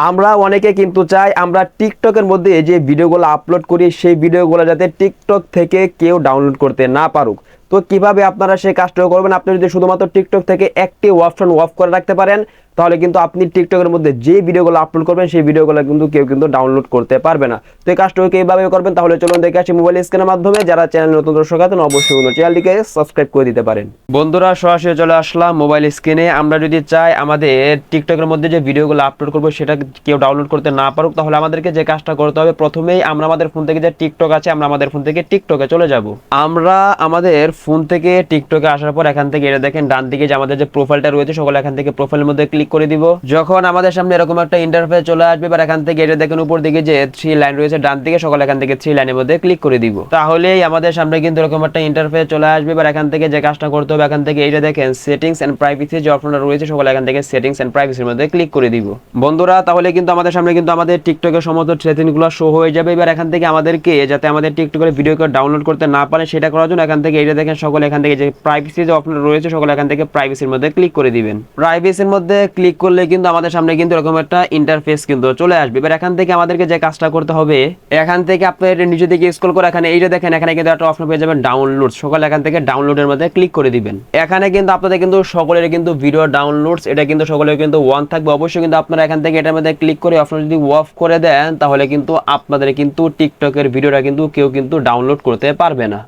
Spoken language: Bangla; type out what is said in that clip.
আমরা অনেকে কিন্তু চাই আমরা টিকটকের মধ্যে যে ভিডিওগুলো আপলোড করি সেই ভিডিওগুলো যাতে টিকটক থেকে কেউ ডাউনলোড করতে না পারুক। তো কিভাবে আপনারা সেই কাজটা করবেন, আপনি যদি শুধুমাত্র টিকটক থেকে একটি অপশন অফ করে রাখতে পারেন তাহলে কিন্তু আপনি টিকটকের মধ্যে যে ভিডিওগুলো আপলোড করবেন সেই ভিডিওগুলো কিন্তু কেউ কিন্তু ডাউনলোড করতে পারবে না। তো এই কাজটা কিভাবে করবেন তাহলে চলুন দেখে আসি মোবাইল স্ক্রিনের মাধ্যমে। যারা চ্যানেল নতুন দর্শক আছেন অবশ্যই চ্যানেলটিকে সাবস্ক্রাইব করে দিতে পারেন। বন্ধুরা সরাসরি চলে আসলাম মোবাইল স্ক্রিনে। আমরা যদি চাই আমাদের টিকটকের মধ্যে যে ভিডিওগুলো আপলোড করবো সেটা কেউ ডাউনলোড করতে না পারুক তাহলে আমাদেরকে যে কাজটা করতে হবে, প্রথমেই আমরা আমাদের ফোন থেকে যে টিকটক আছে আমরা আমাদের ফোন থেকে টিকটকে চলে যাব। আমরা আমাদের ফোন থেকে টিকটকে আসার পর এখান থেকে এটা দেখেন ডান দিকে যে আমাদের যে প্রোফাইলটা রয়েছে সকলে এখান থেকে প্রোফাইলের মধ্যে ক্লিক করে দিব। যখন আমাদের সামনে এরকম একটা ইন্টারফেস চলে আসবে এবার এখান থেকে এটা দেখেন উপর দিকে যে 3 লাইন রয়েছে ডান দিকে সকলে এখান থেকে 3 লাইনের মধ্যে ক্লিক করে দিব। তাহলেই আমাদের সামনে কিন্তু এরকম একটা ইন্টারফেস চলে আসবে। এবার এখান থেকে যে কাজটা করতে হবে এখান থেকে এটা দেখেন সেটিংস এন্ড প্রাইভেসি যে অপশনটা রয়েছে সকলে এখান থেকে সেটিংস এন্ড প্রাইভেসির মধ্যে ক্লিক করে দিব। বন্ধুরা তাহলে কিন্তু আমাদের সামনে কিন্তু আমাদের টিকটকের সমস্ত সেটিংসগুলো শো হয়ে যাবে। এবার এখান থেকে আমাদেরকে যাতে আমাদের টিকটকের ভিডিওকে ডাউনলোড করতে না পারে সেটা করার জন্য এখান থেকে এটা দেখেন সকলে এখান থেকে যে প্রাইভেসি যে অপশন রয়েছে সকলে এখান থেকে প্রাইভেসির মধ্যে ক্লিক করে দিবেন। প্রাইভেসির মধ্যে ক্লিক করলে কিন্তু আমাদের সামনে কিন্তু এরকম একটা ইন্টারফেস কিন্তু চলে আসবে। এবার এখান থেকে আমাদেরকে যে কাজটা করতে হবে এখান থেকে আপনার নিচে দিকে স্ক্রল করে এখানে এইটা দেখেন এখানে কিন্তু একটা অপশন পেয়ে যাবেন ডাউনলোড, সকলে এখান থেকে ডাউনলোডের মধ্যে ক্লিক করে দিবেন। এখানে কিন্তু আপনাদের কিন্তু সকলের কিন্তু ভিডিও ডাউনলোডস এটা কিন্তু সকলের কিন্তু ওয়ান থাকবে। অবশ্যই কিন্তু আপনারা এখান থেকে এটার মধ্যে ক্লিক করে অপশন যদি অফ করে দেন তাহলে কিন্তু আপনাদের কিন্তু টিকটকের ভিডিওটা কিন্তু কেউ কিন্তু ডাউনলোড করতে পারবে না।